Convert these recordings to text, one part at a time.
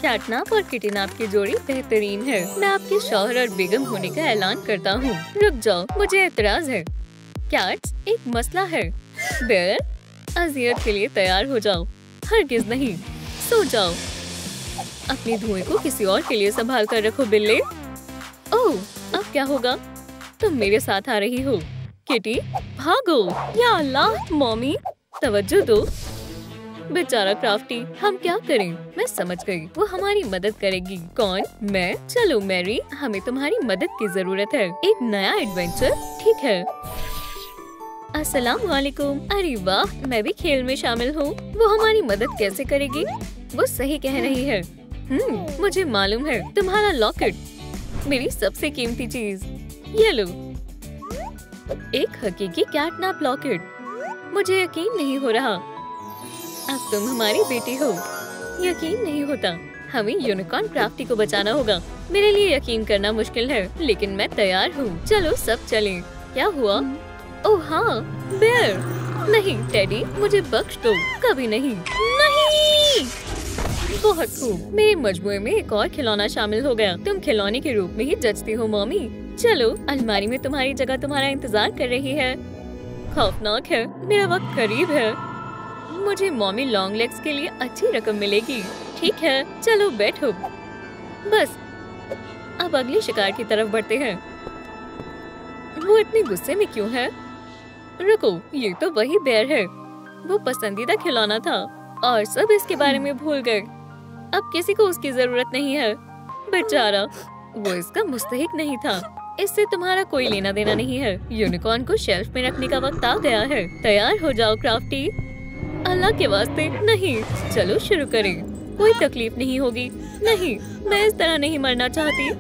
CatNap और किटीनैप की जोड़ी बेहतरीन है। मैं आपके शौहर और बेगम होने का ऐलान करता हूँ। रुक जाओ, मुझे एतराज है। कैट्स, एक मसला है। बेयर, अजियत के लिए तैयार हो जाओ। हरगिज नहीं, सो जाओ। अपनी धुएं को किसी और के लिए संभाल कर रखो बिल्ले। ओह, अब क्या होगा? तुम मेरे साथ आ रही हो। किटी, भागो। या अल्लाह, मॉमी, तवज्जो दो। बेचारा क्राफ्टी, हम क्या करें? मैं समझ गई, वो हमारी मदद करेगी। कौन? मैं? चलो मैरी, हमें तुम्हारी मदद की जरूरत है। एक नया एडवेंचर, ठीक है। अस्सलाम वालेकुम। अरे वाह, मैं भी खेल में शामिल हूँ। वो हमारी मदद कैसे करेगी? वो सही कह रही है। मुझे मालूम है, तुम्हारा लॉकेट, मेरी सबसे कीमती चीज। ये लो, एक हकीकी कैटनैप लॉकेट। मुझे यकीन नहीं हो रहा, अब तुम हमारी बेटी हो। यकीन नहीं होता। हमें यूनिकॉर्न क्राफ्टी को बचाना होगा। मेरे लिए यकीन करना मुश्किल है, लेकिन मैं तैयार हूँ। चलो सब चलें। क्या हुआ? ओह हाँ, बेयर। नहीं टेडी, मुझे बख्श दो। कभी नहीं। नहीं। बहुत खूब, मेरे मजमुए में एक और खिलौना शामिल हो गया। तुम खिलौने के रूप में ही जचती हो मॉमी। चलो, अलमारी में तुम्हारी जगह तुम्हारा इंतजार कर रही है। खौफनाक है, मेरा वक्त करीब है। मुझे मॉमी लॉन्ग लेग्स के लिए अच्छी रकम मिलेगी। ठीक है, चलो बैठो। बस, अब अगले शिकार की तरफ बढ़ते हैं। वो इतने गुस्से में क्यों है? रुको, ये तो वही बेयर है। वो पसंदीदा खिलौना था और सब इसके बारे में भूल गए। अब किसी को उसकी जरूरत नहीं है। बेचारा, वो इसका मुस्तहिक नहीं था। इससे तुम्हारा कोई लेना देना नहीं है। यूनिकॉर्न को शेल्फ में रखने का वक्त आ गया है। तैयार हो जाओ क्राफ्टी। अल्लाह के वास्ते नहीं। चलो शुरू करें। कोई तकलीफ नहीं होगी। नहीं, मैं इस तरह नहीं मरना चाहती।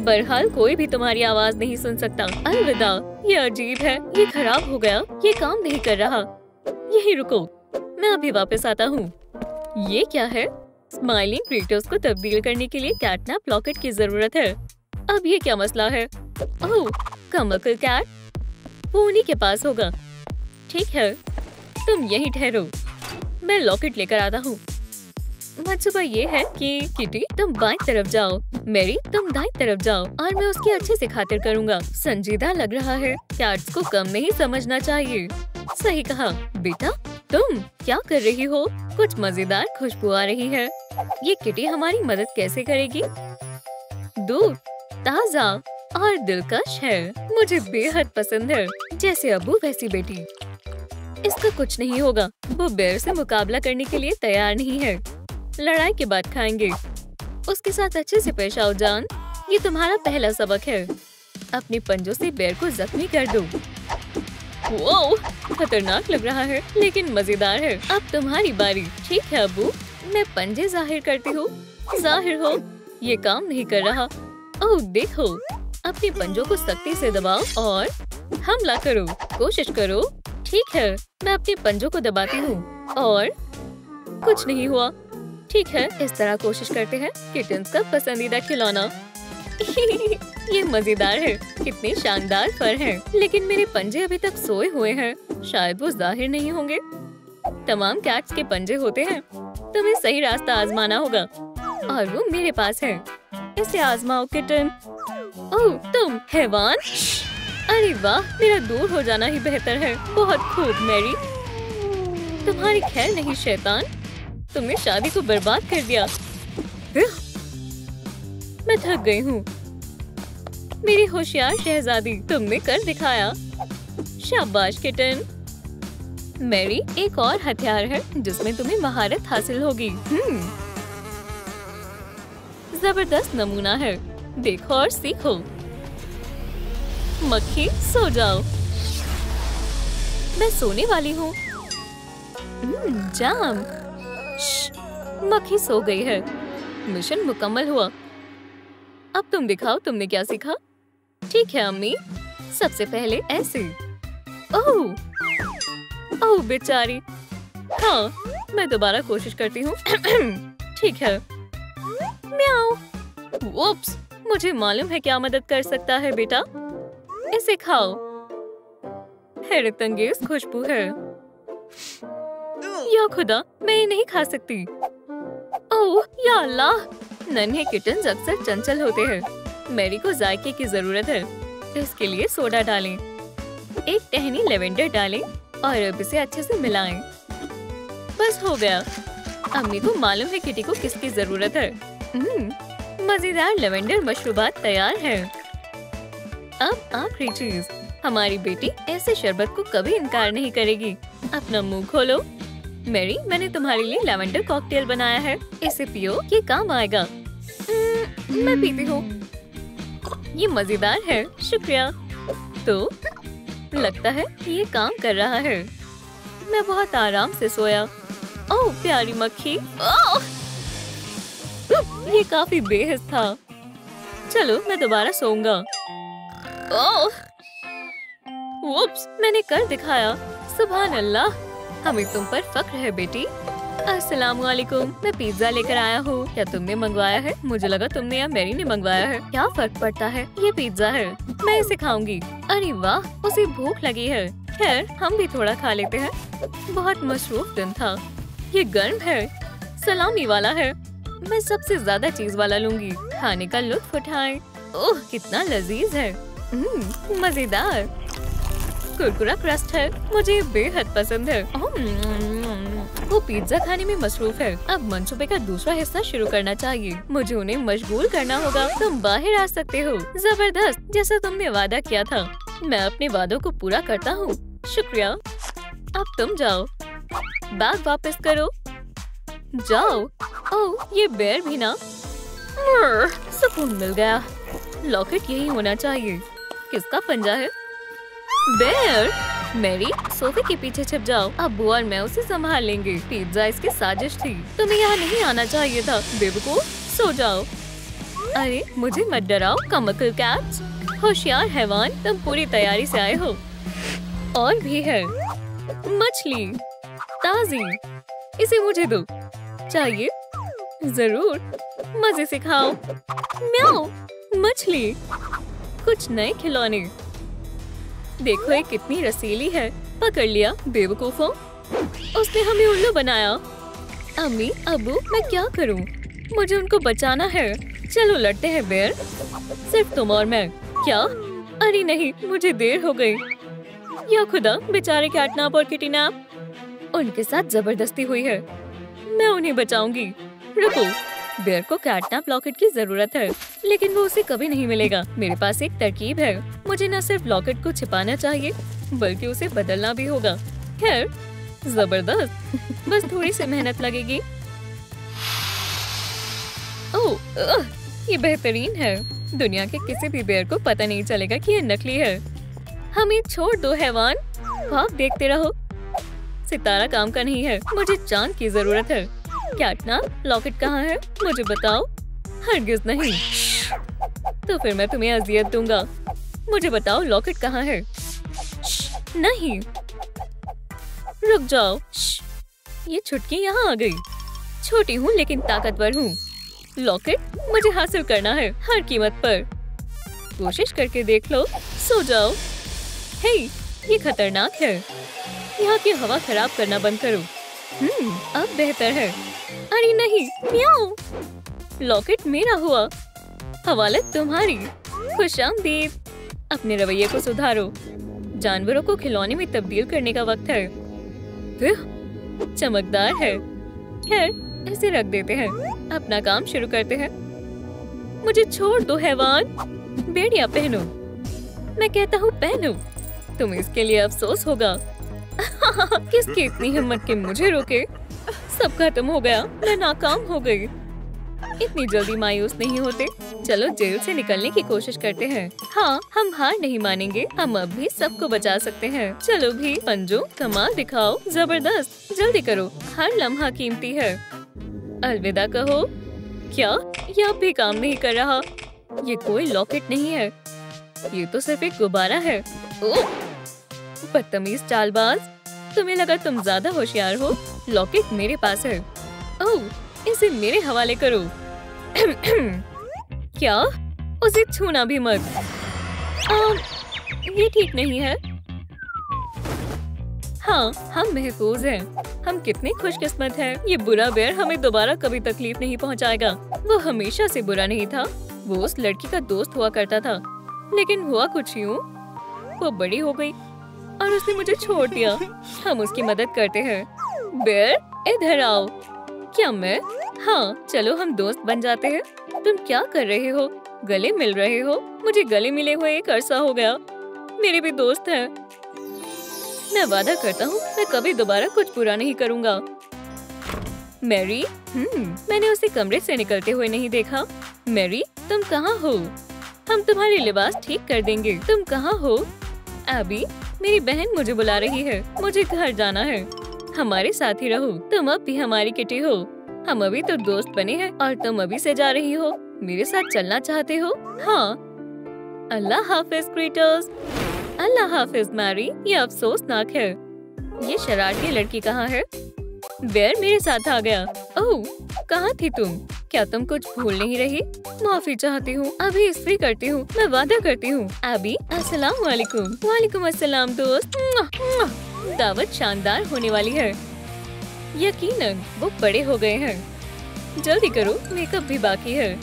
बहरहाल कोई भी तुम्हारी आवाज नहीं सुन सकता। अलविदा। ये अजीब है, ये खराब हो गया, ये काम नहीं कर रहा। यही रुको, मैं अभी वापस आता हूँ। ये क्या है? स्माइलिंग क्रिएटर्स को तब्दील करने के लिए कैटनैप लॉकेट की जरूरत है। अब ये क्या मसला है? ओह, कमकल कैट, वो उन्हीं के पास होगा। ठीक है, तुम यहीं ठहरो, मैं लॉकेट लेकर आता हूँ। मंसूबा ये है कि किटी तुम बाएं तरफ जाओ, मैरी तुम दाएं तरफ जाओ और मैं उसकी अच्छे से खातिर करूँगा। संजीदा लग रहा है, कैट्स को कम नहीं समझना चाहिए। सही कहा। बेटा, तुम क्या कर रही हो? कुछ मजेदार खुशबू आ रही है। ये किटी हमारी मदद कैसे करेगी? दूध, ताजा और दिलकश है। मुझे बेहद पसंद है। जैसे अबू वैसी बेटी। इसका कुछ नहीं होगा। वो बेयर से मुकाबला करने के लिए तैयार नहीं है। लड़ाई के बाद खाएंगे। उसके साथ अच्छे से पेश आओ जान। ये तुम्हारा पहला सबक है। अपने पंजों से बेयर को जख्मी कर दो। वो खतरनाक लग रहा है, लेकिन मजेदार है। अब तुम्हारी बारी। ठीक है अबू, मैं पंजे जाहिर करती हूँ। जाहिर हो, ये काम नहीं कर रहा। ओह देखो, अपने पंजों को सख्ती से दबाओ और हमला करो। कोशिश करो। ठीक है, मैं अपने पंजों को दबाती हूँ और कुछ नहीं हुआ। ठीक है, इस तरह कोशिश करते हैं। किटन्स का पसंदीदा खिलौना। ये मजेदार है। कितने शानदार फर हैं, लेकिन मेरे पंजे अभी तक सोए हुए हैं। शायद वो जाहिर नहीं होंगे। तमाम कैट्स के पंजे होते हैं। तुम्हें सही रास्ता आजमाना होगा और वो मेरे पास है। इसे आजमाओ किटन। ओह तुम हैवान। अरे वाह, मेरा दूर हो जाना ही बेहतर है। बहुत खूब मैरी। तुम्हारी खैर नहीं शैतान, तुमने शादी को बर्बाद कर दिया। मैं थक गई हूँ। मेरी होशियार शहजादी, तुमने कर दिखाया। शाबाश किटन। मैरी, एक और हथियार है जिसमें तुम्हें महारत हासिल होगी। जबरदस्त नमूना है। देखो और सीखो। मक्खी, सो जाओ। मैं सोने वाली हूँ। जाम। मक्खी सो गई है। मिशन मुकम्मल हुआ। अब तुम दिखाओ तुमने क्या सीखा। ठीक है अम्मी, सबसे पहले ऐसे। ओह ओह बेचारी। हाँ, मैं दोबारा कोशिश करती हूँ। ठीक है। म्याऊ। वुप्स, मुझे मालूम है क्या मदद कर सकता है बेटा। इसे खाओ। हैरत अंगेज खुशबू है। या खुदा, मैं ये नहीं खा सकती। ओह या अल्लाह, नन्हे किटन्स अक्सर चंचल होते हैं। मैरी को जायके की जरूरत है। इसके लिए सोडा डालें। एक टहनी लेवेंडर डालें और अब इसे अच्छे से मिलाएं। बस हो गया। अम्मी को मालूम है किटी को किसकी जरूरत है। मजेदार लेवेंडर मशरूबात तैयार है। अब आखिरी चीज, हमारी बेटी ऐसे शरबत को कभी इनकार नहीं करेगी। अपना मुंह खोलो। मैरी, मैंने तुम्हारे लिए लेवेंडर कॉकटेल बनाया है। इसे पियो, ये काम आएगा। मैं पीती हूँ। ये मजेदार है, शुक्रिया। तो लगता है ये काम कर रहा है। मैं बहुत आराम से सोया। ओह प्यारी मक्खी। ओह! ये काफी बेहद था। चलो मैं दोबारा सोऊंगा। ओह! वुप्स, मैंने कर दिखाया। सुभान अल्लाह, हमें तुम पर फख्र है बेटी। अस्सलाम वालेकुम, मैं पिज्जा लेकर आया हूँ। क्या तुमने मंगवाया है? मुझे लगा तुमने या मैरी ने मंगवाया है। क्या फर्क पड़ता है, ये पिज्जा है, मैं इसे खाऊंगी। अरे वाह, उसे भूख लगी है। खैर हम भी थोड़ा खा लेते हैं। बहुत मशरूफ दिन था। ये गर्म है, सलामी वाला है। मैं सबसे ज्यादा चीज वाला लूंगी। खाने का लुत्फ उठाएं। ओह कितना लजीज है। मजेदार कुरकुरा क्रस्ट है, मुझे बेहद पसंद है। वो पिज्जा खाने में मसरूफ है। अब मनसूबे का दूसरा हिस्सा शुरू करना चाहिए। मुझे उन्हें मशगूल करना होगा। तुम बाहर आ सकते हो। जबरदस्त, जैसा तुमने वादा किया था। मैं अपने वादों को पूरा करता हूँ। शुक्रिया। अब तुम जाओ। बैग वापस करो। जाओ। ओह ये बेर भी ना। सुकून मिल गया। लॉकेट यही होना चाहिए। किसका पंजा है? बेर। मैरी, सोफे के पीछे छिप जाओ। अब्बू और मैं उसे संभाल लेंगे। पिज्जा इसकी साजिश थी। तुम्हें यहाँ नहीं आना चाहिए था। बेवकूफ, सो जाओ। अरे मुझे मत डराओ कमकल कैट्स। होशियार हैवान, तुम पूरी तैयारी से आए हो। और भी है। मछली ताजी, इसे मुझे दो। चाहिए? जरूर, मजे से खाओ। म्याऊ। मछली। कुछ नए खिलौने। देखो ये कितनी रसीली है। पकड़ लिया बेवकूफों। उसने हमें उल्लू बनाया। अम्मी, अब्बू, मैं क्या करूं? मुझे उनको बचाना है। चलो लड़ते हैं बेर। सिर्फ तुम और मैं। क्या? अरे नहीं, मुझे देर हो गई। या खुदा, बेचारे कैटनैप और किटीनैप। उनके साथ जबरदस्ती हुई है। मैं उन्हें बचाऊंगी। रुको, बेर को कैटनैप लॉकेट की जरूरत है, लेकिन वो उसे कभी नहीं मिलेगा। मेरे पास एक तरकीब है। मुझे न सिर्फ लॉकेट को छिपाना चाहिए, बल्कि उसे बदलना भी होगा। खैर, जबरदस्त। बस थोड़ी सी मेहनत लगेगी। ओह, ये बेहतरीन है। दुनिया के किसी भी बेर को पता नहीं चलेगा कि ये नकली है। हमें छोड़ दो हैवान। ख्वाब देखते रहो। सितारा काम का नहीं है। मुझे चांद की जरूरत है। कैटनैप, लॉकेट कहाँ है? मुझे बताओ। हरगिज नहीं। तो फिर मैं तुम्हें अजियत दूंगा। मुझे बताओ लॉकेट कहाँ है? नहीं, रुक जाओ। ये छुटकी यहाँ आ गई। छोटी हूँ लेकिन ताकतवर हूँ। लॉकेट मुझे हासिल करना है, हर कीमत पर। कोशिश करके देख लो। सो जाओ। हे, ये खतरनाक है। यहाँ की हवा खराब करना बंद करो। अब बेहतर है। अरे नहीं, म्याऊ। लॉकेट मेरा हुआ, हवालत तुम्हारी। खुशामदीद। अपने रवैये को सुधारो। जानवरों को खिलौने में तब्दील करने का वक्त है। चमकदार है। खैर, इसे रख देते हैं। अपना काम शुरू करते हैं। मुझे छोड़ दो हैवान। बेड़िया पहनो। मैं कहता हूँ पहनो। तुम्हें इसके लिए अफसोस होगा। किसकी इतनी हिम्मत कि मुझे रोके? सब खत्म हो गया। मैं नाकाम हो गई। इतनी जल्दी मायूस नहीं होते। चलो जेल से निकलने की कोशिश करते हैं। हाँ, हम हार नहीं मानेंगे। हम अब भी सबको बचा सकते हैं। चलो भी पंजो, कमाल दिखाओ। जबरदस्त, जल्दी करो। हर लम्हा कीमती है। अलविदा कहो। क्या? ये अब भी काम नहीं कर रहा। ये कोई लॉकेट नहीं है। ये तो सिर्फ एक गुब्बारा है। ओह, बदतमीज चालबाज। तुम्हें लगा तुम ज्यादा होशियार हो। लॉकेट मेरे पास है। ओह, इसे मेरे हवाले करो। क्या? उसे छूना भी मत। ये ठीक नहीं है। हाँ, हम महफूज हैं। हम कितने खुशकिस्मत हैं। ये बुरा बेर हमें दोबारा कभी तकलीफ नहीं पहुंचाएगा। वो हमेशा से बुरा नहीं था। वो उस लड़की का दोस्त हुआ करता था, लेकिन हुआ कुछ यूं, वो बड़ी हो गई और उसने मुझे छोड़ दिया। हम उसकी मदद करते हैं। बेर, इधर आओ। क्या मैं? हाँ, चलो हम दोस्त बन जाते हैं। तुम क्या कर रहे हो? गले मिल रहे हो? मुझे गले मिले हुए एक अरसा हो गया। मेरे भी दोस्त हैं। मैं वादा करता हूँ मैं कभी दोबारा कुछ बुरा नहीं करूँगा। मैरी, मैंने उसे कमरे से निकलते हुए नहीं देखा। मैरी, तुम कहाँ हो? हम तुम्हारे लिबास ठीक कर देंगे। तुम कहाँ हो? एबी, मेरी बहन मुझे बुला रही है। मुझे घर जाना है। हमारे साथ ही रहो। तुम अब भी हमारी किटी हो। हम अभी तो दोस्त बने हैं और तुम अभी से जा रही हो। मेरे साथ चलना चाहते हो? हाँ। अल्लाह हाफिज क्रीटर्स। अल्लाह हाफिज मैरी। ये अफसोसनाक है। ये शरारती लड़की कहाँ है? बेर मेरे साथ आ गया। ओह, कहाँ थी तुम? क्या तुम कुछ भूल नहीं रही? माफी चाहती हूँ। अभी इस्त्री करती हूँ। मैं वादा करती हूँ। एबी, अस्सलाम वालेकुम। वालेकुम अस्सलाम दोस्त। दावत शानदार होने वाली है। यकीनन वो बड़े हो गए हैं। जल्दी करो, मेकअप भी बाकी है।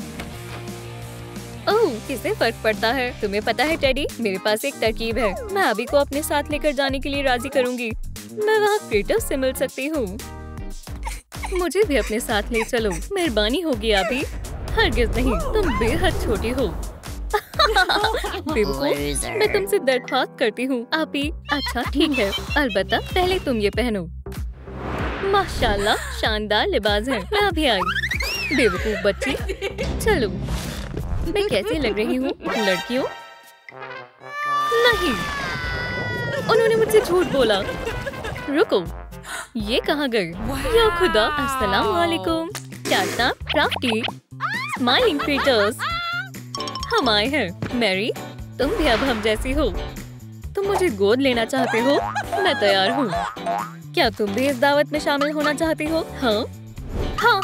ओह, किसे फर्क पड़ता है? तुम्हें पता है टेडी, मेरे पास एक तरकीब है। मैं अभी को अपने साथ लेकर जाने के लिए राजी करूंगी। मैं वहाँ क्रेटस से मिल सकती हूँ। मुझे भी अपने साथ ले चलो। मेहरबानी होगी अभी। हरगिज नहीं, तुम बेहद छोटी हो। बेवकूफ, मैं तुमसे दरख्वास्त करती हूँ आपी। अच्छा ठीक है, अलबत्ता पहले तुम ये पहनो। माशाल्लाह, शानदार लिबास है। मैं अभी आई। बेवकूफ बच्ची। चलो, मैं कैसी लग रही हूँ लड़कियों? नहीं, उन्होंने मुझसे झूठ बोला। रुको, ये कहाँ गए? या खुदा। अस्सलाम वालेकुम। Tata, crafty, smiling creatures. हम आए हैं। मैरी, तुम भी अब हम जैसी हो। तुम मुझे गोद लेना चाहते हो? मैं तैयार हूँ। क्या तुम भी इस दावत में शामिल होना चाहती हो? हाँ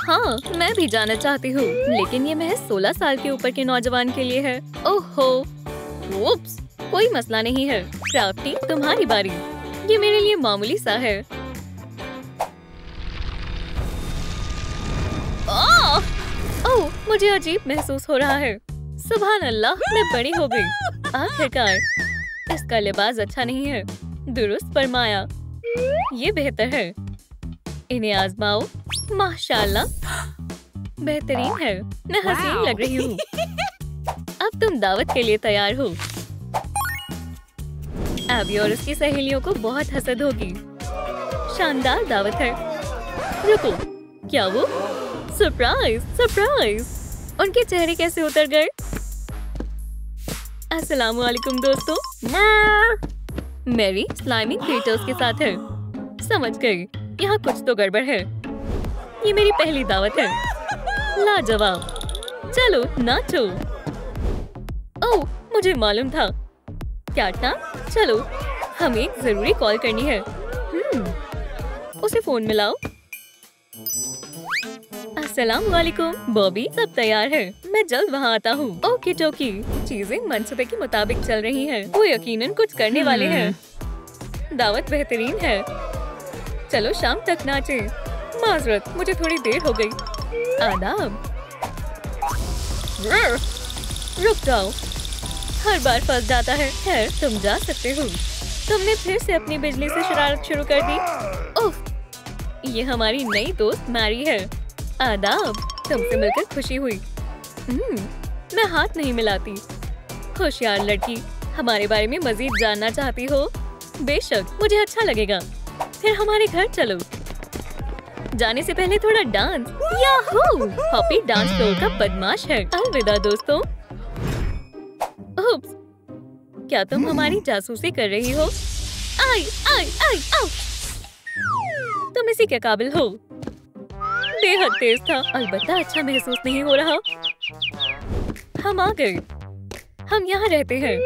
हाँ, मैं भी जाना चाहती हूँ, लेकिन ये महज 16 साल के ऊपर के नौजवान के लिए है। ओहो, उप्स, कोई मसला नहीं है। क्राफ्टी, तुम्हारी बारी। ये मेरे लिए मामूली सा है। ओह, मुझे अजीब महसूस हो रहा है। सुभान अल्लाह, मैं बड़ी हो गई। आखिरकार। इसका लिबास अच्छा नहीं है। दुरुस्त फरमाया। ये बेहतर है। इन्हें आजमाओ। माशाल्लाह, बेहतरीन है। मैं हसीन लग रही हूँ। अब तुम दावत के लिए तैयार हो। एबी और उसकी सहेलियों को बहुत हसद होगी। शानदार दावत है। रुको, क्या वो? Surprise, surprise. उनके चेहरे कैसे उतर गए? अस्सलाम वालेकुम दोस्तों। मैरी स्लाइमिंग क्रीटर्स के साथ है। समझ गई, यहाँ कुछ तो गड़बड़ है। ये मेरी पहली दावत है। लाजवाब। चलो नाचो। ओह, मुझे मालूम था। क्या? चलो, हमें एक जरूरी कॉल करनी है। उसे फोन मिलाओ। अस्सलाम वालेकुम बॉबी, सब तैयार है। मैं जल्द वहाँ आता हूँ। ओके टोकी। चीजें मनसूबे के मुताबिक चल रही हैं। वो यकीनन कुछ करने वाले हैं। दावत बेहतरीन है। चलो शाम तक नाचे। माजरत, मुझे थोड़ी देर हो गई। आदाब। रुक जाओ, हर बार फंस जाता है। खैर, तुम जा सकते हो। तुमने फिर से अपनी बिजली से शरारत शुरू कर दी। उफ, ये हमारी नई दोस्त मैरी है। आदाब, तुमसे मिलकर खुशी हुई। मैं हाथ नहीं मिलाती। होशियार लड़की, हमारे बारे में मजीद जानना चाहती हो? बेशक, मुझे अच्छा लगेगा। फिर हमारे घर चलो। जाने से पहले थोड़ा dance. Yahoo! Hoppy dance floor का बदमाश है। अलविदा दोस्तों। उप्स, क्या तुम हमारी जासूसी कर रही हो? आई आई आई आओ! तुम इसी के काबिल हो। बेहद तेज था। अलबत्ता अच्छा महसूस नहीं हो रहा। हम आ गए। हम यहाँ रहते हैं।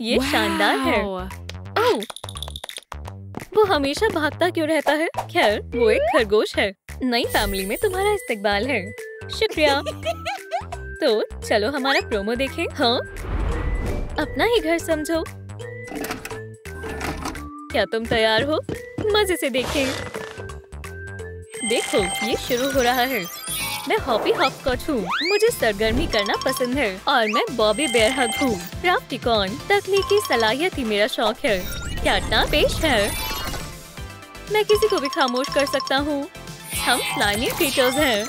ये शानदार है। ओह, वो हमेशा भागता क्यों रहता है? खैर, वो एक खरगोश है। नई फैमिली में तुम्हारा इस्तकबाल है। शुक्रिया। तो चलो हमारा प्रोमो देखें। हाँ, अपना ही घर समझो। क्या तुम तैयार हो? मजे से देखें। देखो ये शुरू हो रहा है। मैं हॉपी हॉपस्कॉच हूँ। मुझे सरगर्मी करना पसंद है और मैं बॉबी बेयर हग हूँ। क्राफ्टिकॉन तकनीकी सलाहियत ही मेरा शौक है। क्या पेश है? मैं किसी को भी खामोश कर सकता हूँ। हम स्लाइमी क्रीचर्स हैं।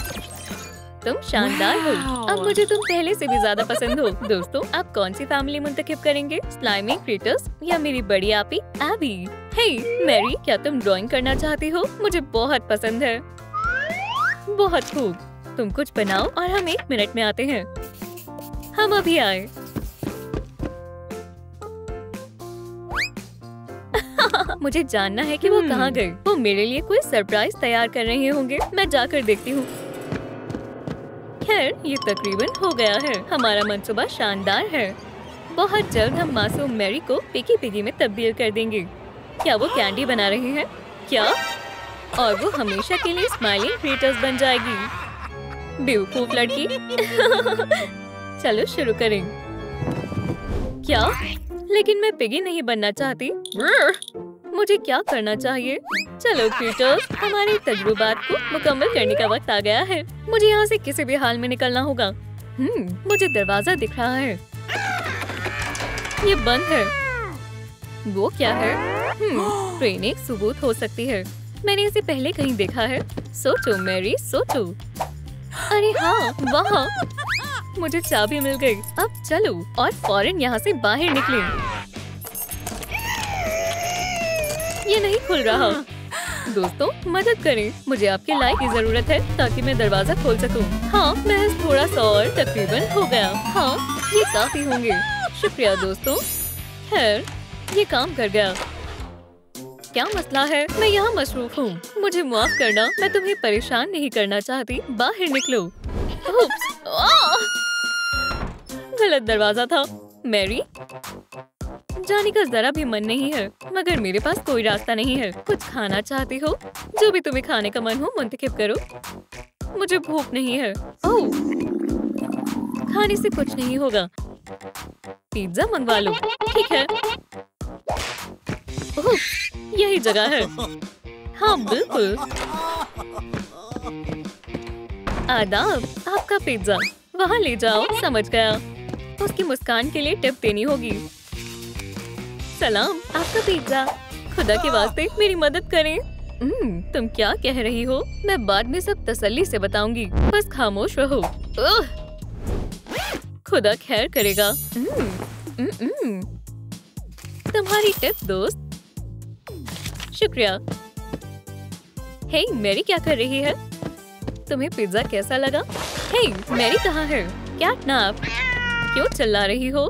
तुम शानदार हो। अब मुझे तुम पहले से भी ज्यादा पसंद हो। दोस्तों आप कौन सी फैमिली मुंतखब करेंगे? स्लाइमी क्रीचर्स या मेरी बड़ी आपी एबी? हे मैरी, क्या तुम ड्राइंग करना चाहती हो? मुझे बहुत पसंद है। बहुत खूब। तुम कुछ बनाओ और हम 1 मिनट में आते हैं। हम अभी आए। मुझे जानना है कि वो कहाँ गए। वो मेरे लिए कोई सरप्राइज तैयार कर रहे होंगे। मैं जाकर देखती हूँ। खैर ये तकरीबन हो गया है। हमारा मंसूबा शानदार है। बहुत जल्द हम मासूम मैरी को पिकी पिगी में तब्दील कर देंगे। क्या वो कैंडी बना रहे हैं? क्या? और वो हमेशा के लिए स्माइलिंग क्रिएटर्स बन जाएगी। बेवकूफ लड़की। चलो शुरू करें। क्या? लेकिन मैं पिगी नहीं बनना चाहती। मुझे क्या करना चाहिए? चलो क्रिएटर्स, हमारे तजुर्बात को मुकम्मल करने का वक्त आ गया है। मुझे यहाँ से किसी भी हाल में निकलना होगा। मुझे दरवाजा दिख रहा है। ये बंद है। वो क्या है? ट्रेन एक सबूत हो सकती है। मैंने इसे पहले कहीं देखा है। सोचो मैरी, सोचो। अरे हाँ, वहाँ। मुझे चाबी मिल गई। अब चलो और फौरन यहाँ से बाहर निकलें। ये नहीं खुल रहा। दोस्तों मदद करें। मुझे आपकी लाइट की जरूरत है ताकि मैं दरवाजा खोल सकूं। हाँ महज थोड़ा सा और तकरीबन हो गया। हाँ ये काफी होंगे। शुक्रिया दोस्तों। खैर ये काम कर गया। क्या मसला है? मैं यहाँ मसरूफ हूँ। मुझे माफ करना, मैं तुम्हें परेशान नहीं करना चाहती। बाहर निकलो। गलत दरवाजा था। मैरी, जाने का जरा भी मन नहीं है, मगर मेरे पास कोई रास्ता नहीं है। कुछ खाना चाहती हो? जो भी तुम्हें खाने का मन हो मुंतखब करो। मुझे भूख नहीं है। ओह, खाने से कुछ नहीं होगा। पिज्जा मंगवा लो। ठीक है। ओह, यही जगह है। हाँ बिल्कुल। आदाब, आपका पिज्जा। वहाँ ले जाओ। समझ गया। उसकी मुस्कान के लिए टिप देनी होगी। सलाम, आपका पिज्जा। खुदा के वास्ते मेरी मदद करें। तुम क्या कह रही हो? मैं बाद में सब तसल्ली से बताऊंगी। बस खामोश रहो। खुदा खैर करेगा। तुम्हारी टिप दोस्त। शुक्रिया। हे मैरी, क्या कर रही है? तुम्हें पिज्जा कैसा लगा? हे मैरी कहाँ है? कैटनैप, क्यों चिल्ला रही हो?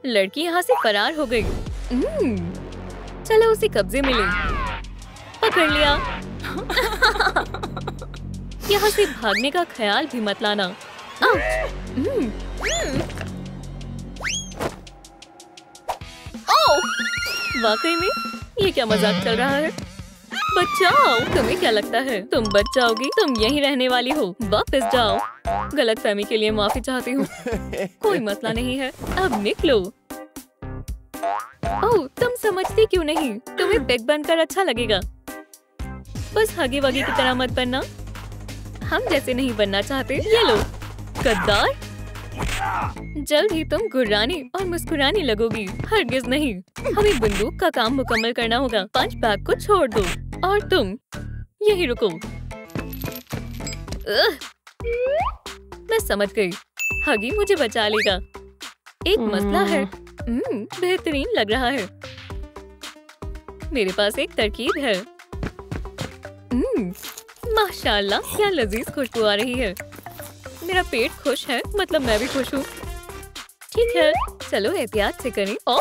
लड़की यहाँ से फरार हो गई। चलो उसे कब्जे में ले। पकड़ लिया। यहाँ से भागने का ख्याल भी मत लाना। वाकई में ये क्या मजाक चल रहा है? बचाओ। तुम्हें क्या लगता है तुम बच जाओगी? तुम यहीं रहने वाली हो। वापस जाओ। गलतफहमी के लिए माफी चाहती हूँ। कोई मसला नहीं है। अब निकलो। ओह, तुम समझती क्यों नहीं? तुम्हें बिग बनकर अच्छा लगेगा। बस हगी वगी की तरह मत बनना। हम जैसे नहीं बनना चाहते। ये लो। गद्दार। जल्द ही तुम गुर्राने और मुस्कुराने लगोगी। हरगिज नहीं। हमें बंदूक का काम मुकम्मल करना होगा। पंच बैग को छोड़ दो और तुम यही रुको। मैं समझ गई। हगी मुझे बचा लेगा। एक मसला है। बेहतरीन लग रहा है। मेरे पास एक तरकीब है। माशाल्लाह, क्या लजीज खुशबू आ रही है। मेरा पेट खुश है, मतलब मैं भी खुश हूँ। ठीक है, चलो एहतियात से करें। ओ,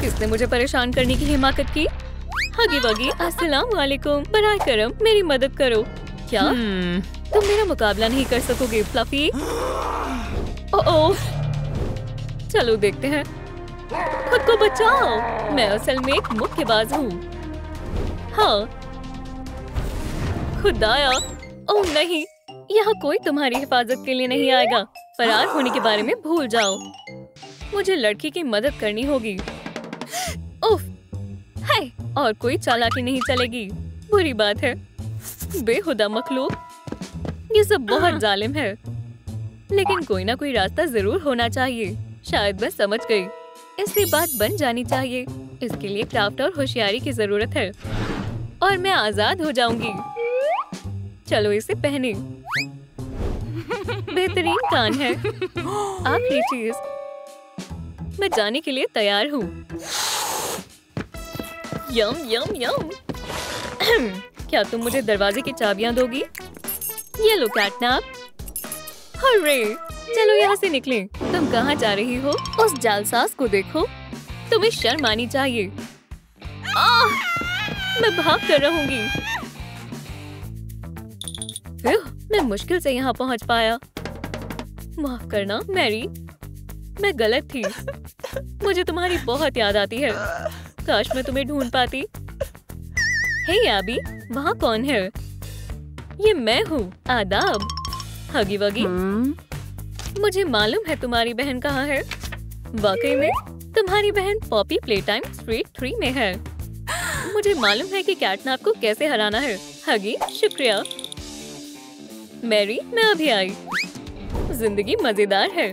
किसने मुझे परेशान करने की हिम्मत की? हगी वगी, अस्सलाम वालेकुम। बराए करम मेरी मदद करो। क्या तुम मेरा मुकाबला नहीं कर सकोगे फ्लफी? ओह, चलो देखते हैं। खुद को बचाओ। मैं असल में एक मुक्केबाज हूँ। हाँ, खुदाया। ओह नहीं, यहाँ कोई तुम्हारी हिफाजत के लिए नहीं आएगा। फरार होने के बारे में भूल जाओ। मुझे लड़की की मदद करनी होगी। उफ, हाय, और कोई चालाकी नहीं चलेगी। बुरी बात है। बेहुदा मखलूक, ये सब बहुत जालिम है। लेकिन कोई ना कोई रास्ता जरूर होना चाहिए। शायद मैं समझ गई। इससे बात बन जानी चाहिए। इसके लिए क्राफ्ट और होशियारी की जरूरत है और मैं आजाद हो जाऊंगी। चलो इसे पहने। बेहतरीन कान है। आखिरी चीज, मैं जाने के लिए तैयार हूँ। यम यम यम। क्या तुम मुझे दरवाजे की चाबियां दोगी? ये लो कैटनैप। हर्रे, चलो यहाँ से निकलें। तुम कहाँ जा रही हो? उस जालसाज को देखो। तुम्हें शर्म आनी चाहिए। मैं भाग कर रहूंगी। मैं मुश्किल से यहाँ पहुँच पाया। माफ करना मैरी, मैं गलत थी। मुझे तुम्हारी बहुत याद आती है। काश मैं तुम्हें ढूंढ पाती। हे एबी, वहाँ कौन है? ये मैं हूँ। आदाब। हगी वगी। मुझे मालूम है तुम्हारी बहन कहाँ है। वाकई में तुम्हारी बहन पॉपी प्लेटाइम स्ट्रीट 3 में है। मुझे मालूम है कि कैटनैप को कैसे हराना है। हगी, शुक्रिया। मैरी, मैं अभी आई। जिंदगी मजेदार है।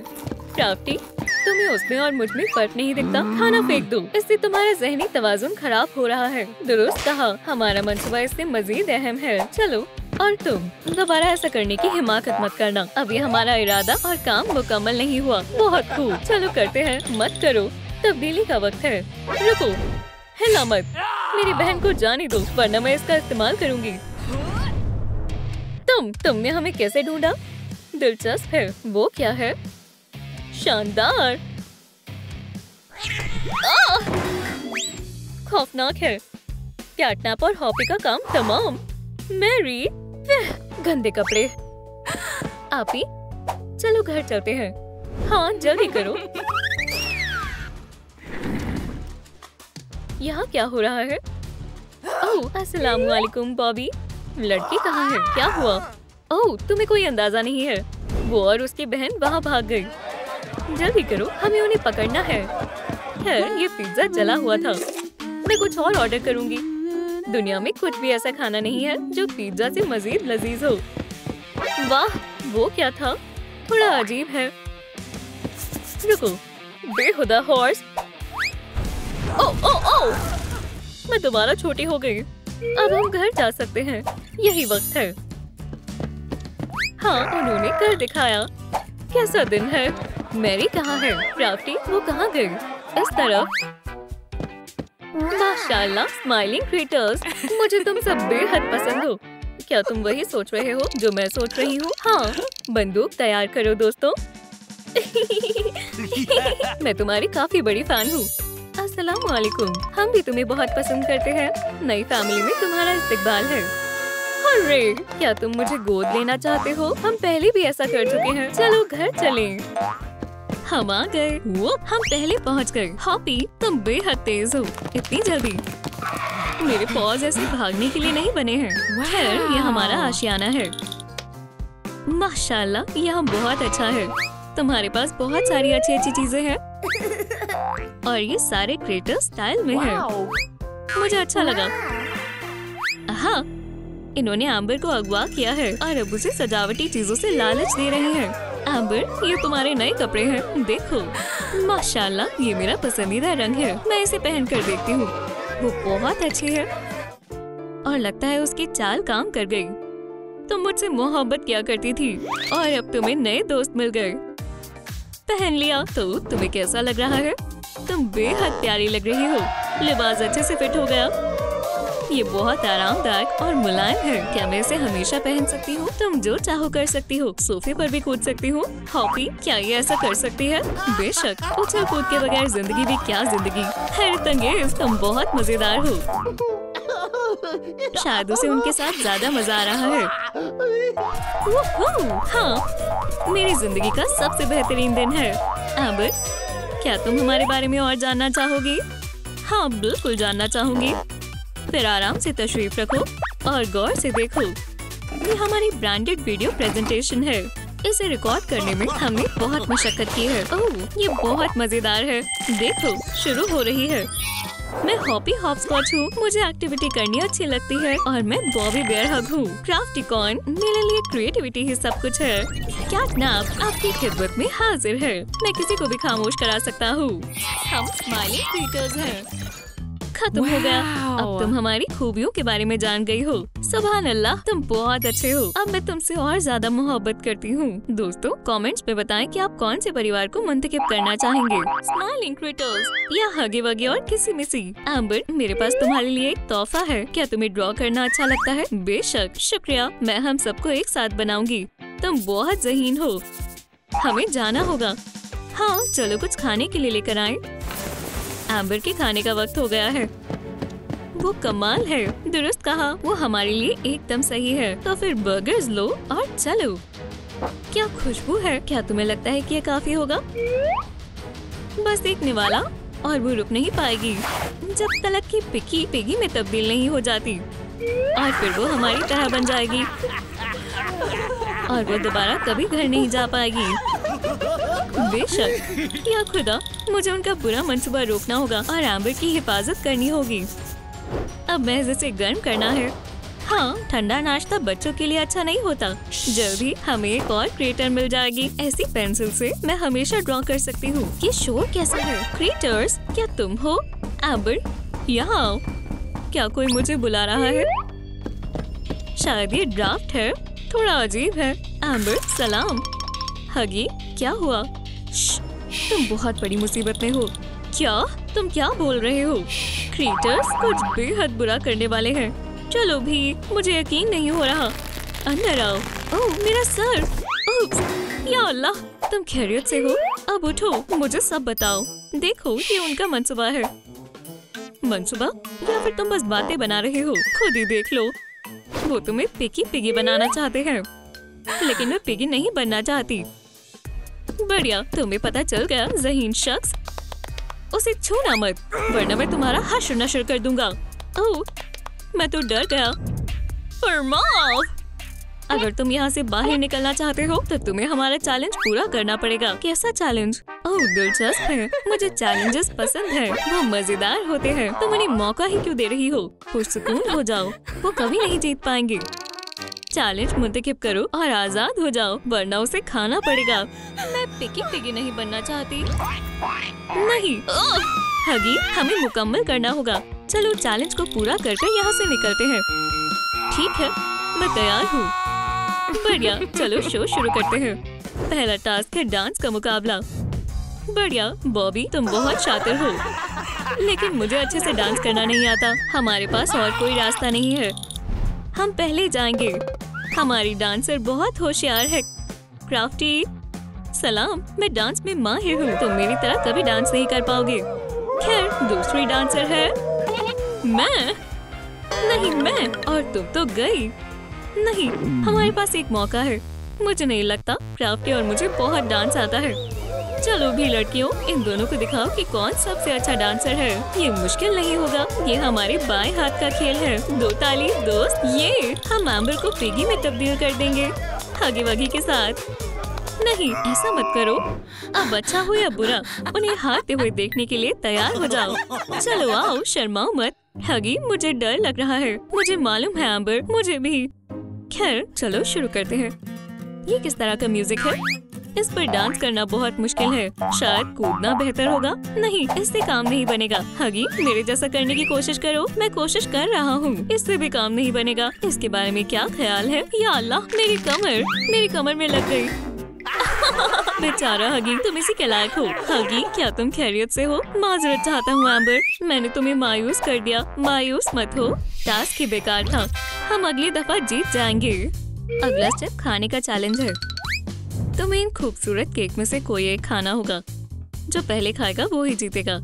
क्राफ्टी, तुम्हें उसमें और मुझ में फर्क नहीं दिखता। खाना फेंक दो, इससे तुम्हारा ज़हनी तवाज़ुन खराब हो रहा है। दुरुस्त कहा, हमारा मंसूबा इससे मजीद अहम है। चलो, और तुम दोबारा ऐसा करने की हिमाकत मत करना। अभी हमारा इरादा और काम मुकम्मल नहीं हुआ। बहुत खूब, चलो करते हैं। मत करो, तब्दीली का वक्त है। रुको, हिला मत। मेरी बहन को जाने दो, वरना मैं इसका इस्तेमाल करूंगी। तुमने हमें कैसे ढूंढा? दिलचस्प है। वो क्या है? शानदार। खौफनाक है। कैटनैप और हॉपी का काम तमाम। मैरी, गंदे कपड़े। आपी, चलो घर चलते हैं। हाँ, जल्दी करो। यहाँ क्या हो रहा है? ओह, अस्सलाम वालेकुम बॉबी। लड़की कहाँ है? क्या हुआ? ओह, तुम्हें कोई अंदाजा नहीं है। वो और उसकी बहन वहाँ भाग गई। जल्दी करो, हमें उन्हें पकड़ना है। ये पिज्जा जला हुआ था। मैं कुछ और ऑर्डर करूंगी। दुनिया में कुछ भी ऐसा खाना नहीं है जो पिज्जा से मजीद लजीज हो। वाह, वो क्या था? थोड़ा अजीब है। रुको, बेहुदा हॉर्स। ओह ओह ओह, मैं दोबारा छोटी हो गई। अब हम घर जा सकते हैं। यही वक्त है। हाँ, उन्होंने कर दिखाया। कैसा दिन है। मैरी कहाँ है? क्राफ्टी, वो कहाँ गई? इस तरफ। माशाल्लाह, स्माइलिंग क्रिएटर्स। मुझे तुम सब बेहद पसंद हो। क्या तुम वही सोच रहे हो जो मैं सोच रही हूँ? हाँ, बंदूक तैयार करो दोस्तों। मैं तुम्हारी काफी बड़ी फैन हूँ। अस्सलाम वालेकुम। हम भी तुम्हें बहुत पसंद करते हैं। नई फैमिली में तुम्हारा इस्तकबाल है। अरे, क्या तुम मुझे गोद लेना चाहते हो? हम पहले भी ऐसा कर चुके हैं। चलो घर चलें। हम आ गए। वो, हम पहले पहुंच गए। हॉपी, तुम बेहद तेज हो। इतनी जल्दी? मेरे पॉज ऐसे भागने के लिए नहीं बने हैं। खैर, ये हमारा आशियाना है। माशाल्लाह, यहाँ बहुत अच्छा है। तुम्हारे पास बहुत सारी अच्छी अच्छी चीजें हैं और ये सारे क्रिएटर स्टाइल में हैं। मुझे अच्छा लगा। हाँ, इन्होंने एम्बर को अगवा किया है और अब उसे सजावटी चीजों से लालच दे रहे हैं। एम्बर, ये तुम्हारे नए कपड़े हैं। देखो, माशाल्लाह, ये मेरा पसंदीदा रंग है। मैं इसे पहन कर देखती हूँ। वो बहुत अच्छी है और लगता है उसकी चाल काम कर गई। तुम मुझसे मोहब्बत किया करती थी और अब तुम्हें नए दोस्त मिल गए। पहन लिया तो तुम्हें कैसा लग रहा है? तुम बेहद प्यारी लग रही हो। लिबास अच्छे से फिट हो गया। ये बहुत आरामदायक और मुलायम है। क्या मैं इसे हमेशा पहन सकती हूँ? तुम जो चाहो कर सकती हो। सोफे पर भी कूद सकती हूँ। हॉपी, क्या ये ऐसा कर सकती है? बेशक। उछल कूद के बगैर जिंदगी भी क्या जिंदगी। हैरत अंगेज, तुम बहुत मजेदार हो। शायद उसे उनके साथ ज्यादा मजा आ रहा है। हाँ, मेरी जिंदगी का सबसे बेहतरीन दिन है। एम्बर, क्या तुम हमारे बारे में और जानना चाहोगी? हाँ, बिल्कुल जानना चाहूंगी। फिर आराम से तशरीफ रखो और गौर से देखो। ये हमारी ब्रांडेड वीडियो प्रेजेंटेशन है। इसे रिकॉर्ड करने में हमने बहुत मशक्कत की है। ओह, ये बहुत मजेदार है। देखो, शुरू हो रही है। मैं हॉपी हॉपस्कॉच हूँ। मुझे एक्टिविटी करनी अच्छी लगती है और मैं बॉबी बेयर हग हूँ। क्राफ्टिकॉन, मेरे लिए क्रिएटिविटी ही सब कुछ है। कैटनैप आपकी खिदमत में हाजिर है। मैं किसी को भी खामोश करा सकता हूँ। हम स्माइलिंग क्रिएटर्स हैं। खत्म हो गया। अब तुम हमारी खूबियों के बारे में जान गई हो। सुभान अल्लाह, तुम बहुत अच्छे हो। अब मैं तुमसे और ज्यादा मोहब्बत करती हूँ। दोस्तों कमेंट्स में बताएं कि आप कौन से परिवार को मुंतखब करना चाहेंगे, स्माइलिंग क्रिएटर्स या हगे वगे और किसी मिसी। एम्बर, मेरे पास तुम्हारे लिए एक तोहफा है। क्या तुम्हें ड्रॉ करना अच्छा लगता है? बेशक, शुक्रिया। मैं हम सबको एक साथ बनाऊंगी। तुम बहुत ज़हीन हो। हमें जाना होगा। हाँ चलो कुछ खाने के लिए लेकर आए। एम्बर के खाने का वक्त हो गया है। वो कमाल है। दुरुस्त कहा, वो हमारे लिए एकदम सही है। तो फिर बर्गर्स लो और चलो। क्या खुशबू है। क्या तुम्हें लगता है कि ये काफी होगा? बस देखने वाला और वो रुक नहीं पाएगी जब तक कि पिकी पिगी में तब्दील नहीं हो जाती। और फिर वो हमारी तरह बन जाएगी और वो दोबारा कभी घर नहीं जा पाएगी। बेशक, या खुदा, मुझे उनका बुरा मंसूबा रोकना होगा और एम्बर की हिफाजत करनी होगी। अब महज इसे गर्म करना है। हाँ, ठंडा नाश्ता बच्चों के लिए अच्छा नहीं होता। जल्द ही हमें एक और क्रिएटर मिल जाएगी। ऐसी पेंसिल से मैं हमेशा ड्रॉ कर सकती हूँ। ये शोर कैसा है? क्रिएटर्स, क्या तुम हो? एम्बर, यहाँ आओ। क्या कोई मुझे बुला रहा है? शायद ये ड्राफ्ट है। थोड़ा अजीब है। एम्बर, सलाम। हगी, क्या हुआ? तुम बहुत बड़ी मुसीबत में हो। क्या? तुम क्या बोल रहे हो? क्रिएटर्स कुछ बेहद बुरा करने वाले हैं। चलो भी, मुझे यकीन नहीं हो रहा। अंदर आओ। ओह, मेरा सर। उप्स, या अल्लाह, तुम खैरियत से हो? अब उठो, मुझे सब बताओ। देखो, ये उनका मंसूबा है। मंसूबा? या फिर तुम बस बातें बना रहे हो? खुद ही देख लो। वो तुम्हें पिकी पिगी बनाना चाहते हैं, लेकिन मैं पिगी नहीं बनना चाहती। बढ़िया, तुम्हें पता चल गया ज़हीन शख्स। उसे छूना मत, वरना मैं तुम्हारा हश्र नश्र कर दूंगा। ओह, मैं तो डर गया। फरमाओ। अगर तुम यहाँ से बाहर निकलना चाहते हो तो तुम्हें हमारा चैलेंज पूरा करना पड़ेगा। कैसा चैलेंज? ओह, दिलचस्प है। मुझे चैलेंजेस पसंद है। वो मजेदार होते हैं। तुम उन्हें मौका ही क्यों दे रही हो? पुरसुकून हो जाओ, वो कभी नहीं जीत पाएंगे। चैलेंज मुंतखब करो और आजाद हो जाओ, वरना उसे खाना पड़ेगा। मैं पिकी पिगी नहीं बनना चाहती। नहीं। हगी, हमें मुकम्मल करना होगा। चलो चैलेंज को पूरा करके यहाँ से निकलते हैं। ठीक है, मैं तैयार हूँ। बढ़िया, चलो शो शुरू करते हैं। पहला टास्क है डांस का मुकाबला। बढ़िया, बॉबी तुम बहुत शातिर हो, लेकिन मुझे अच्छे से डांस करना नहीं आता। हमारे पास और कोई रास्ता नहीं है। हम पहले जाएंगे। हमारी डांसर बहुत होशियार है। क्राफ्टी, सलाम। मैं डांस में माहिर हूँ। तुम मेरी तरह कभी डांस नहीं कर पाओगे। खैर, दूसरी डांसर है मैं। नहीं, मैं। और तुम तो गई। नहीं, हमारे पास एक मौका है। मुझे नहीं लगता क्राफ्टी और मुझे बहुत डांस आता है। चलो भी लड़कियों, इन दोनों को दिखाओ कि कौन सबसे अच्छा डांसर है। ये मुश्किल नहीं होगा। ये हमारे बाएं हाथ का खेल है। 2 ताली दोस्त। ये हम एम्बर को पिगी में तब्दील कर देंगे, हगी वगी के साथ। नहीं, ऐसा मत करो। अब अच्छा हो या बुरा, उन्हें हारते हुए देखने के लिए तैयार हो जाओ। चलो आओ, शर्माओ मत। हगी, मुझे डर लग रहा है। मुझे मालूम है एम्बर, मुझे भी। खैर, चलो शुरू करते हैं। ये किस तरह का म्यूजिक है? इस पर डांस करना बहुत मुश्किल है। शायद कूदना बेहतर होगा। नहीं, इससे काम नहीं बनेगा। हगी, मेरे जैसा करने की कोशिश करो। मैं कोशिश कर रहा हूँ। इससे भी काम नहीं बनेगा। इसके बारे में क्या ख्याल है? या अल्लाह, मेरी कमर में लग गई। बेचारा हगी, तुम इसी के लायक हो। हगी, क्या तुम खैरियत से हो? माजरत चाहता हूँ एम्बर, मैंने तुम्हें मायूस कर दिया। मायूस मत हो, टास्क ही बेकार था। हम अगली दफा जीत जाएंगे। अगला स्टेप खाने का चैलेंज है। तुम्हें इन खूबसूरत केक में से कोई एक खाना होगा। जो पहले खाएगा वो ही जीतेगा।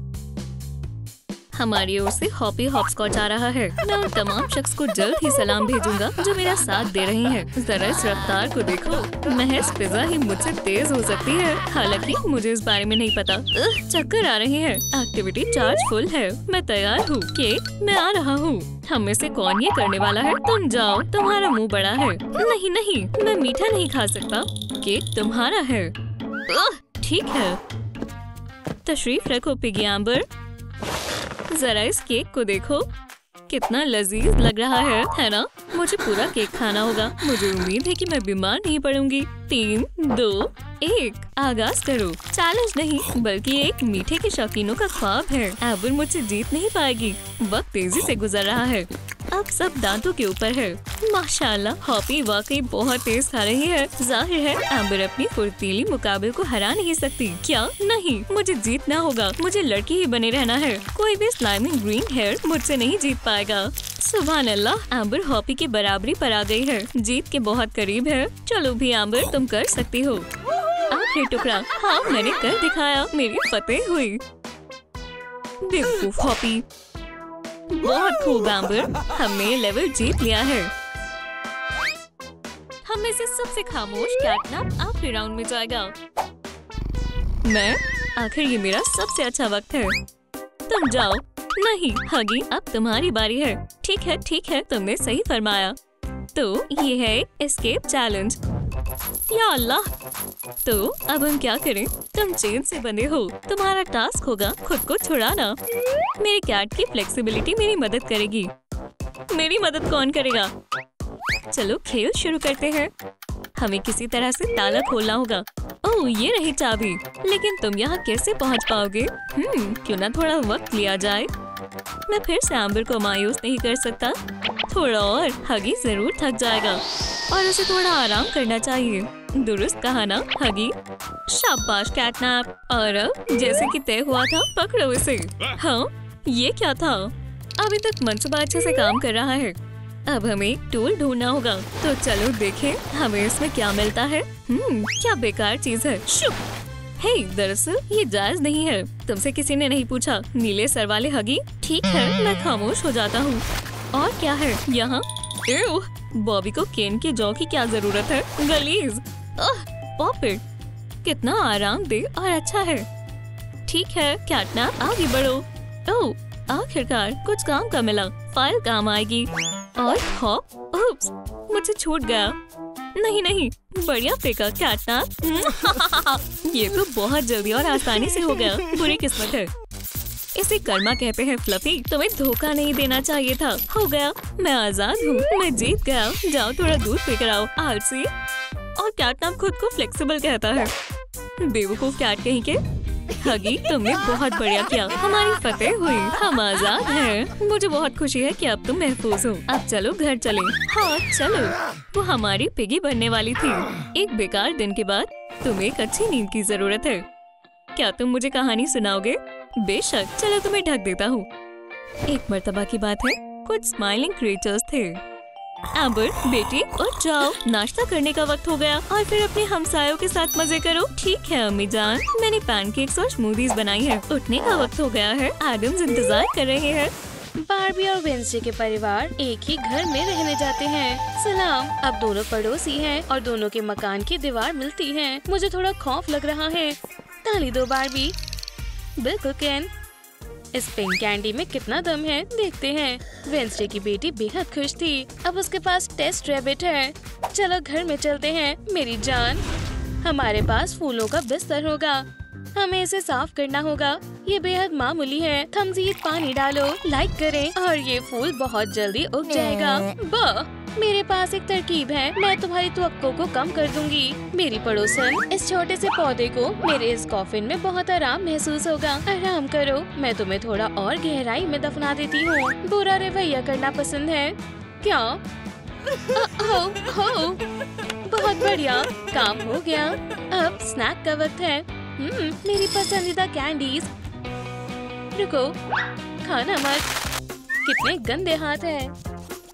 हमारी ओर से हॉपी हॉपस्कॉच आ रहा है। मैं उन तमाम शख्स को जल्द ही सलाम भेजूंगा जो मेरा साथ दे रहे हैं। जरा इस रफ्तार को देखो। महज पिज़्ज़ा ही मुझसे तेज हो सकती है। हालांकि मुझे इस बारे में नहीं पता। चक्कर आ रहे हैं। एक्टिविटी चार्ज फुल है। मैं तैयार हूँ। केक, मैं आ रहा हूँ। हम में से कौन ये करने वाला है? तुम जाओ, तुम्हारा मुंह बड़ा है। नहीं नहीं, मैं मीठा नहीं खा सकता। केक तुम्हारा है। ठीक है, तशरीफ रखो पिगी एम्बर। जरा इस केक को देखो, कितना लजीज लग रहा है ना? मुझे पूरा केक खाना होगा। मुझे उम्मीद है कि मैं बीमार नहीं पड़ूंगी। 3, 2, 1 आगाज करो। चैलेंज नहीं बल्कि एक मीठे के शौकीनों का ख्वाब है। एम्बर मुझसे जीत नहीं पाएगी। वक्त तेजी से गुजर रहा है। अब सब दांतों के ऊपर है। माशाल्लाह, हॉपी वाकई बहुत तेज खा रही है। जाहिर है एम्बर अपनी फुर्तीली मुकाबले को हरा नहीं सकती। क्या? नहीं, मुझे जीतना होगा। मुझे लड़की ही बने रहना है। कोई भी स्लाइमी ग्रीन हेयर मुझसे नहीं जीत पाएगा। सुभान अल्लाह, एम्बर हॉपी की बराबरी पर आ गई है। जीत के बहुत करीब है। चलो भी एम्बर, तुम कर सकती हो। आखिरी टुकड़ा। हाँ, मैंने कर दिखाया। मेरी फतेह हुई। बेवकूफ हॉपी। बहुत खूब एम्बर, हमने लेवल जीत लिया है। हम में से सबसे खामोश कैटनैप आखिरी राउंड में जाएगा। मैं? आखिर ये मेरा सबसे अच्छा वक्त है। तुम जाओ। नहीं हगी, अब तुम्हारी बारी है। ठीक है, तुमने सही फरमाया। तो ये है एस्केप चैलेंज। या अल्लाह, तो अब हम क्या करें? तुम चेन से बंधे हो। तुम्हारा टास्क होगा खुद को छुड़ाना। मेरे कैट की फ्लेक्सिबिलिटी मेरी मदद करेगी। मेरी मदद कौन करेगा? चलो खेल शुरू करते हैं। हमें किसी तरह से ताला खोलना होगा। ओह, ये रही चाबी। लेकिन तुम यहाँ कैसे पहुँच पाओगे? क्यों ना थोड़ा वक्त लिया जाए। मैं फिर से एम्बर को मायूस नहीं कर सकता। थोड़ा और, हगी जरूर थक जाएगा और उसे थोड़ा आराम करना चाहिए। दुरुस्त कहा ना हगी? शाबाश कैटनैप। और अब जैसे कि तय हुआ था, पकड़ो इसे। हाँ, ये क्या था? अभी तक मंसूबा अच्छे से काम कर रहा है। अब हमें टूल ढूंढना होगा। तो चलो देखें हमें इसमें क्या मिलता है। क्या बेकार चीज है। शुभ। हे, दरअसल ये जायज नहीं है। तुमसे किसी ने नहीं पूछा। नीले सर वाले हगी। ठीक है, मैं खामोश हो जाता हूँ। और क्या है यहाँ? बॉबी को केन के जौ की क्या जरूरत है? गलीज। Pop it. कितना आरामदेह और अच्छा है। ठीक है कैटनैप, आगे बढ़ो। ओह, आखिरकार कुछ काम का मिला। फाइल काम आएगी। और हॉप, उप्स, मुझसे छूट गया। नहीं, बढ़िया फेंका कैटनैप। ये तो बहुत जल्दी और आसानी से हो गया। बुरी किस्मत है। इसे कर्मा कहते हैं फ्लफी। तुम्हें धोखा नहीं देना चाहिए था। हो गया, मैं आजाद हूँ। मैं जीत गया। जाओ थोड़ा दूध पीकर आओ आलसी। और कैटनैप खुद को फ्लेक्सिबल कहता है। बेवकूफ कैट कहीं के। हगी, तुमने बहुत बढ़िया किया। हमारी फतेह हुई। हम आजाद हैं। मुझे बहुत खुशी है कि अब तुम महफूज हो। अब चलो घर चलें। हाँ चलो। वो हमारी पिगी बनने वाली थी। एक बेकार दिन के बाद तुम्हें एक अच्छी नींद की जरूरत है। क्या तुम मुझे कहानी सुनाओगे? बेशक, चलो तुम्हें ढक देता हूँ। एक मर्तबा की बात है, कुछ स्माइलिंग क्रिएचर्स थे। एम्बर बेटी, उठ जाओ, नाश्ता करने का वक्त हो गया और फिर अपने हमसायों के साथ मजे करो। ठीक है अम्मी जान, मैंने पैनकेक्स और स्मूदीज बनाई है। उठने का वक्त हो गया है। एडम्स इंतजार कर रहे हैं। बार्बी और वेंसडे के परिवार एक ही घर में रहने जाते हैं। सलाम। अब दोनों पड़ोसी हैं और दोनों के मकान की दीवार मिलती है। मुझे थोड़ा खौफ लग रहा है। ताली दो बार्बी। बिल्कुल केन। इस पिंक कैंडी में कितना दम है, देखते हैं। वेंसडे की बेटी बेहद खुश थी। अब उसके पास टेस्ट रैबिट है। चलो घर में चलते हैं मेरी जान। हमारे पास फूलों का बिस्तर होगा। हमें इसे साफ करना होगा। ये बेहद मामूली है। थमजीद पानी डालो, लाइक करें और ये फूल बहुत जल्दी उग जाएगा। वाह, मेरे पास एक तरकीब है। मैं तुम्हारी तवक्को को कम कर दूंगी। मेरी पड़ोसन, इस छोटे से पौधे को मेरे इस कॉफिन में बहुत आराम महसूस होगा। आराम करो, मैं तुम्हें थोड़ा और गहराई में दफना देती हूँ। बुरा रवैया करना पसंद है क्या? हो, बहुत बढ़िया, काम हो गया। अब स्नैक का वक्त है। मेरी पसंदीदा कैंडीज। रुको, खाना मत। कितने गंदे हाथ हैं।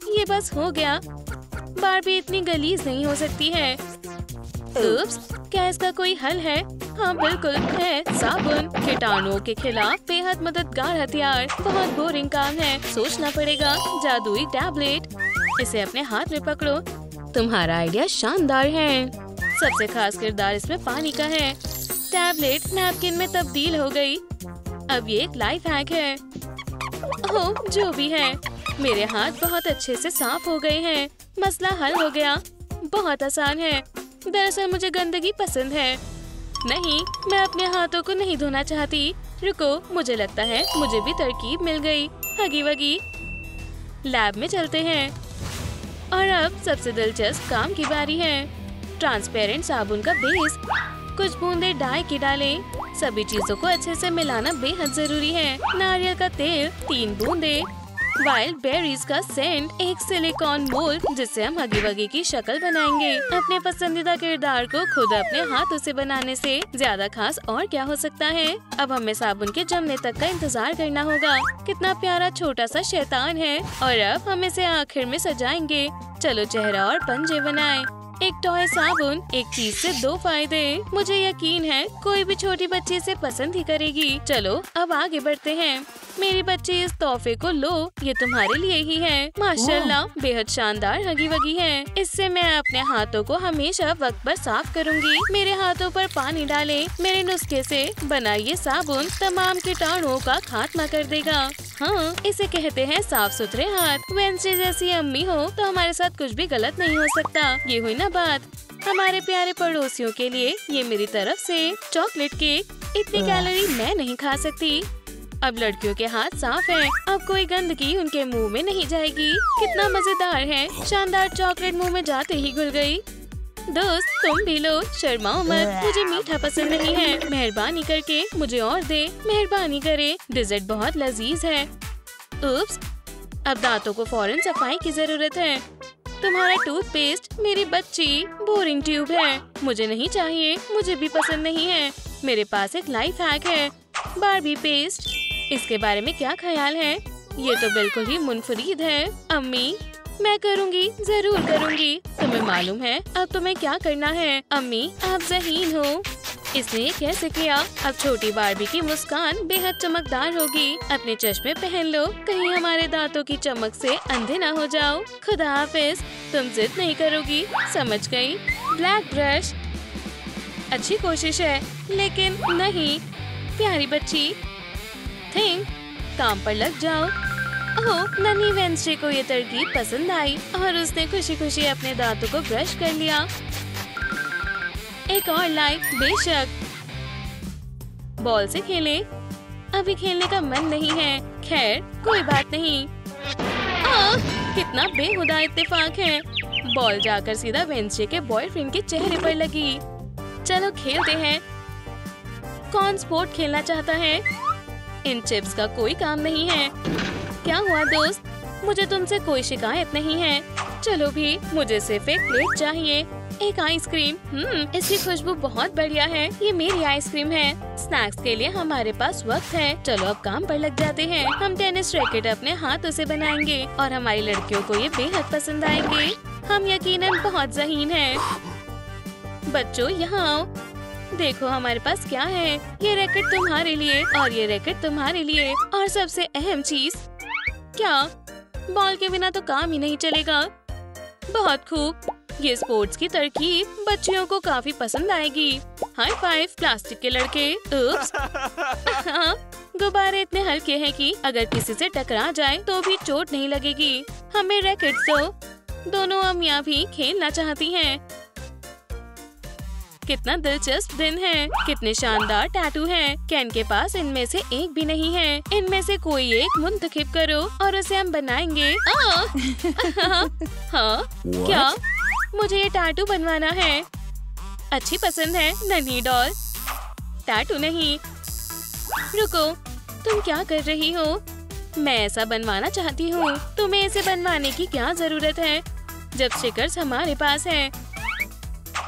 ये बस हो गया। बार्बी इतनी गलीज नहीं हो सकती है। उप्स, क्या इसका कोई हल है? हाँ बिल्कुल है, साबुन। कीटाणुओं के खिलाफ बेहद मददगार हथियार। बहुत बोरिंग काम है, सोचना पड़ेगा। जादुई टैबलेट। इसे अपने हाथ में पकड़ो। तुम्हारा आइडिया शानदार है। सबसे खास किरदार इसमें पानी का है। टैबलेट नैपकिन में तब्दील हो गई। अब ये एक लाइफ हैक है। ओह, जो भी है, मेरे हाथ बहुत अच्छे से साफ हो गए हैं। मसला हल हो गया। बहुत आसान है। दरअसल मुझे गंदगी पसंद है। नहीं, मैं अपने हाथों को नहीं धोना चाहती। रुको, मुझे लगता है मुझे भी तरकीब मिल गई। हगी वगी, लैब में चलते हैं। और अब सबसे दिलचस्प काम की बारी है। ट्रांसपेरेंट साबुन का बेस, कुछ बूंदे डाई की डालें। सभी चीजों को अच्छे से मिलाना बेहद जरूरी है। नारियल का तेल 3 बूंदे, वाइल्ड बेरीज का सेंट, एक सिलिकॉन मोल्ड जिससे हम हगी वगी की शक्ल बनाएंगे। अपने पसंदीदा किरदार को खुद अपने हाथों से बनाने से ज्यादा खास और क्या हो सकता है। अब हमें साबुन के जमने तक का इंतजार करना होगा। कितना प्यारा छोटा सा शैतान है। और अब हम इसे आखिर में सजाएंगे। चलो चेहरा और पंजे बनाएं। एक टॉय साबुन, एक चीज से 2 फायदे। मुझे यकीन है कोई भी छोटी बच्ची इसे पसंद ही करेगी। चलो अब आगे बढ़ते हैं। मेरी बच्ची, इस तोहफे को लो, ये तुम्हारे लिए ही है। माशाल्लाह, बेहद शानदार हगी वगी है। इससे मैं अपने हाथों को हमेशा वक्त पर साफ करूंगी। मेरे हाथों पर पानी डालें। मेरे नुस्खे से बना ये साबुन तमाम कीटाणुओं का खात्मा कर देगा। हाँ, इसे कहते हैं साफ सुथरे हाथ। वेंसडे जैसी अम्मी हो तो हमारे साथ कुछ भी गलत नहीं हो सकता। ये हुई ना बात। हमारे प्यारे पड़ोसियों के लिए ये मेरी तरफ से चॉकलेट केक। इतनी कैलोरी मैं नहीं खा सकती। अब लड़कियों के हाथ साफ हैं। अब कोई गंदगी उनके मुंह में नहीं जाएगी। कितना मजेदार है। शानदार चॉकलेट मुंह में जाते ही घुल गई। दोस्त, तुम भी लो, शर्माओ मत। मुझे मीठा पसंद नहीं है। मेहरबानी करके मुझे और दे। मेहरबानी करे, डिजर्ट बहुत लजीज है। उप्स, अब दांतों को फौरन सफाई की जरूरत है। तुम्हारा टूथपेस्ट, मेरी बच्ची, बोरिंग ट्यूब है। मुझे नहीं चाहिए, मुझे भी पसंद नहीं है। मेरे पास एक लाइफ हैक है, बार्बी पेस्ट। इसके बारे में क्या ख्याल है? ये तो बिल्कुल ही मुनफरीद है। अम्मी, मैं करूँगी, जरूर करूँगी। तुम्हें मालूम है अब तुम्हें क्या करना है? अम्मी, आप ज़हीन हो। इसने ये कैसे किया? अब छोटी बार्बी की मुस्कान बेहद चमकदार होगी। अपने चश्मे पहन लो, कहीं हमारे दांतों की चमक से अंधे ना हो जाओ। खुदा हाफिज। तुम जिद नहीं करोगी, समझ गई। ब्लैक ब्रश, अच्छी कोशिश है लेकिन नहीं। प्यारी बच्ची, थिंक, काम पर लग जाओ। ओह, नन्ही वेंसडे को ये तरकीब पसंद आई और उसने खुशी खुशी अपने दांतों को ब्रश कर लिया। एक और लाइट, बेशक। बॉल से खेलें। अभी खेलने का मन नहीं है। खैर, कोई बात नहीं। कितना बेहुदा इत्तेफाक है। बॉल जाकर सीधा वेंसडे के बॉयफ्रेंड के चेहरे पर लगी। चलो खेलते हैं। कौन स्पोर्ट खेलना चाहता है? इन चिप्स का कोई काम नहीं है। क्या हुआ दोस्त? मुझे तुमसे कोई शिकायत नहीं है। चलो भी, मुझे सिर्फ एक प्लेट चाहिए। एक आइसक्रीम। इसकी खुशबू बहुत बढ़िया है। ये मेरी आइसक्रीम है। स्नैक्स के लिए हमारे पास वक्त है। चलो अब काम पर लग जाते हैं। हम टेनिस रैकेट अपने हाथों से बनाएंगे और हमारी लड़कियों को ये बेहद पसंद आएंगे। हम यकीनन बहुत ज़हीन हैं। बच्चों, यहाँ आओ। देखो हमारे पास क्या है। ये रैकेट तुम्हारे लिए और ये रैकेट तुम्हारे लिए। और सबसे अहम चीज, क्या बॉल के बिना तो काम ही नहीं चलेगा। बहुत खूब। ये स्पोर्ट्स की तरकीब बच्चियों को काफी पसंद आएगी। हाई फाइव प्लास्टिक के लड़के। उप्स। हाँ, गुब्बारे इतने हल्के हैं कि अगर किसी से टकरा जाए तो भी चोट नहीं लगेगी। हमें रैकेट दो। दोनों अम्मियाँ भी खेलना चाहती हैं। कितना दिलचस्प दिन है। कितने शानदार टैटू हैं। केन के पास इनमें से एक भी नहीं है। इनमें से कोई एक मुंतखब करो और उसे हम बनाएंगे। हाँ, क्या? मुझे ये टैटू बनवाना है। अच्छी पसंद है नन्ही डॉल। टैटू नहीं। रुको, तुम क्या कर रही हो? मैं ऐसा बनवाना चाहती हूँ। तुम्हें इसे बनवाने की क्या जरूरत है जब स्टिकर्स हमारे पास है?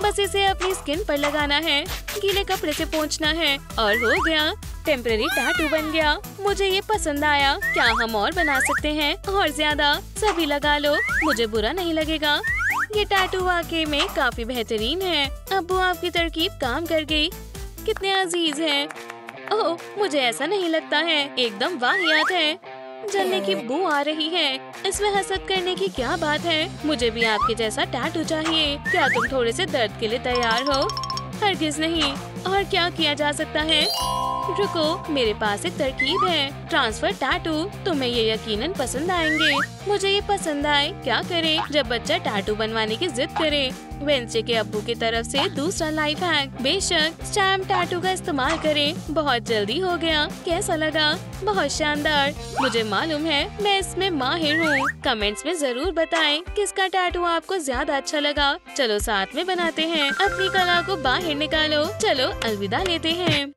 बस इसे अपनी स्किन पर लगाना है, गीले कपड़े से पोंछना है और हो गया। टेम्पररी टैटू बन गया। मुझे ये पसंद आया। क्या हम और बना सकते हैं? और ज्यादा। सभी लगा लो, मुझे बुरा नहीं लगेगा। ये टैटू वाकई में काफी बेहतरीन है। अब्बू, आपकी तरकीब काम कर गई। कितने अजीज हैं। ओह, मुझे ऐसा नहीं लगता है। एकदम वाहियात है। जलने की बू आ रही है। इसमें हसद करने की क्या बात है? मुझे भी आपके जैसा टैटू चाहिए। क्या तुम थोड़े से दर्द के लिए तैयार हो? हरगिज नहीं। और क्या किया जा सकता है? रुको, मेरे पास एक तरकीब है। Transfer tattoo. तुम्हें ये यकीनन पसंद आएंगे। मुझे ये पसंद आए। क्या करे जब बच्चा टैटू बनवाने की जिद करे। वेंसडे के अब्बू की तरफ से दूसरा लाइफ हैक। बेशक स्टैम्प टैटू का इस्तेमाल करें। बहुत जल्दी हो गया। कैसा लगा? बहुत शानदार। मुझे मालूम है मैं इसमें माहिर हूँ। कमेंट्स में जरूर बताएं किसका टैटू आपको ज्यादा अच्छा लगा। चलो साथ में बनाते हैं। अपनी कला को बाहर निकालो। चलो अलविदा लेते हैं।